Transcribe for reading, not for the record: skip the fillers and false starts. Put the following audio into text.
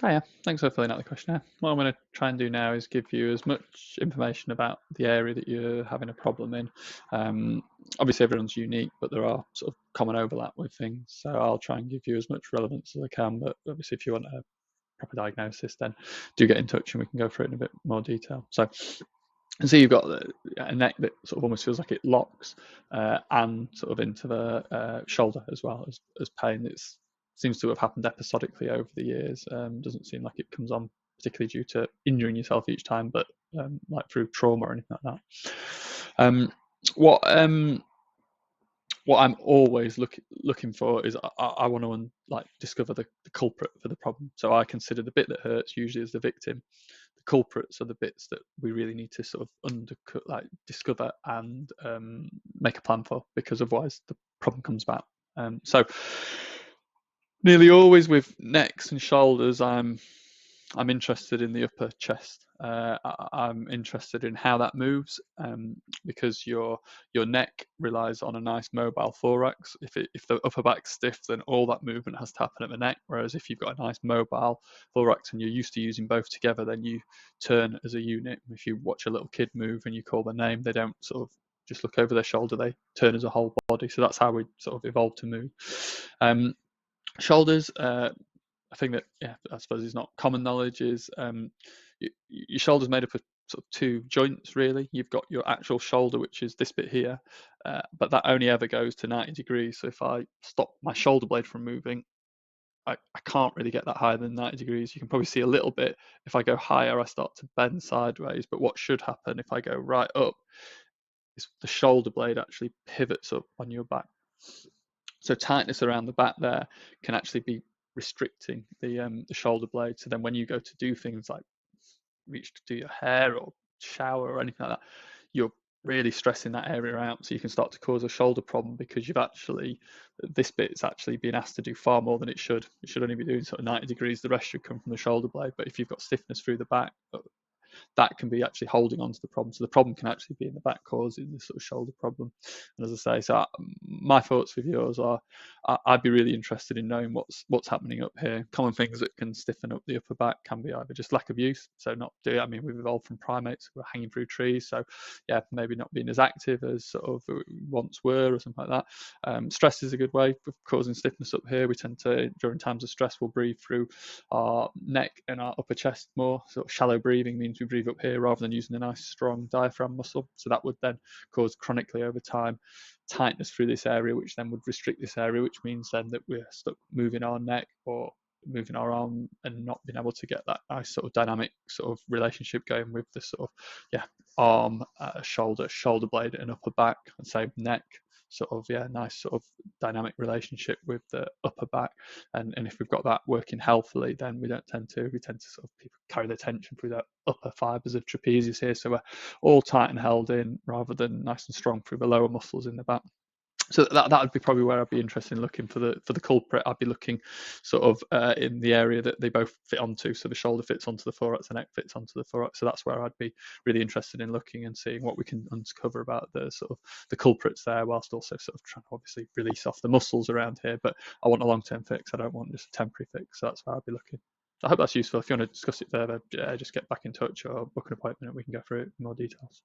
Oh yeah, thanks for filling out the questionnaire. What I'm going to try and do now is give you as much information about the area that you're having a problem in. Obviously, everyone's unique, but there are sort of common overlap with things. So I'll try and give you as much relevance as I can. But obviously, if you want a proper diagnosis, then do get in touch and we can go through it in a bit more detail. So, you've got a neck that sort of almost feels like it locks and sort of into the shoulder as well as pain. It seems to have happened episodically over the years. Doesn't seem like it comes on particularly due to injuring yourself each time, but like through trauma or anything like that. Um, what what I'm always looking for is I want to discover the culprit for the problem. So I consider the bit that hurts usually as the victim. The culprits are the bits that we really need to sort of discover and make a plan for, because otherwise the problem comes back. So nearly always with necks and shoulders, I'm interested in the upper chest. I'm interested in how that moves, because your neck relies on a nice mobile thorax. If the upper back's stiff, then all that movement has to happen at the neck. Whereas if you've got a nice mobile thorax and you're used to using both together, then you turn as a unit. If you watch a little kid move and you call their name, they don't sort of just look over their shoulder, they turn as a whole body. So that's how we sort of evolved to move. Shoulders, a thing that, yeah, I suppose is not common knowledge is your shoulder's made up of sort of two joints, really. You've got your actual shoulder, which is this bit here, but that only ever goes to 90 degrees. So if I stop my shoulder blade from moving, I can't really get that higher than 90 degrees. You can probably see a little bit. If I go higher, I start to bend sideways. But what should happen if I go right up is the shoulder blade actually pivots up on your back. So tightness around the back there can actually be restricting the shoulder blade. So then when you go to do things like reach to do your hair or shower or anything like that, you're really stressing that area out. So you can start to cause a shoulder problem because this bit's actually being asked to do far more than it should. It should only be doing sort of 90 degrees. The rest should come from the shoulder blade. But if you've got stiffness through the back, that can be actually holding on to the problem. So the problem can actually be in the back, causing this sort of shoulder problem. And as I say, so my thoughts with yours are, I'd be really interested in knowing what's happening up here. Common things that can stiffen up the upper back can be either just lack of use, so not do. I mean, we've evolved from primates who are hanging through trees, so yeah, maybe not being as active as sort of once were or something like that. Stress is a good way of causing stiffness up here. We tend to, during times of stress, we'll breathe through our neck and our upper chest more. Sort of shallow breathing means we breathe up here rather than using a nice strong diaphragm muscle. So that would then cause chronically over time tightness through this area, which then would restrict this area, which means then that we're stuck moving our neck or moving our arm and not being able to get that nice sort of dynamic sort of relationship going with the sort of arm, shoulder blade and upper back, and say neck, sort of nice sort of dynamic relationship with the upper back. And if we've got that working healthily, then we tend to sort of people carry the tension through the upper fibers of trapezius here, so we're all tight and held in rather than nice and strong through the lower muscles in the back. So that would be probably where I'd be interested in looking for the culprit. I'd be looking sort of in the area that they both fit onto. So the shoulder fits onto the thorax, the neck fits onto the thorax. So that's where I'd be really interested in looking and seeing what we can uncover about the sort of the culprits there, whilst also sort of trying to obviously release off the muscles around here. But I want a long-term fix. I don't want just a temporary fix. So that's where I'd be looking. I hope that's useful. If you want to discuss it further, just get back in touch or book an appointment and we can go through it in more details.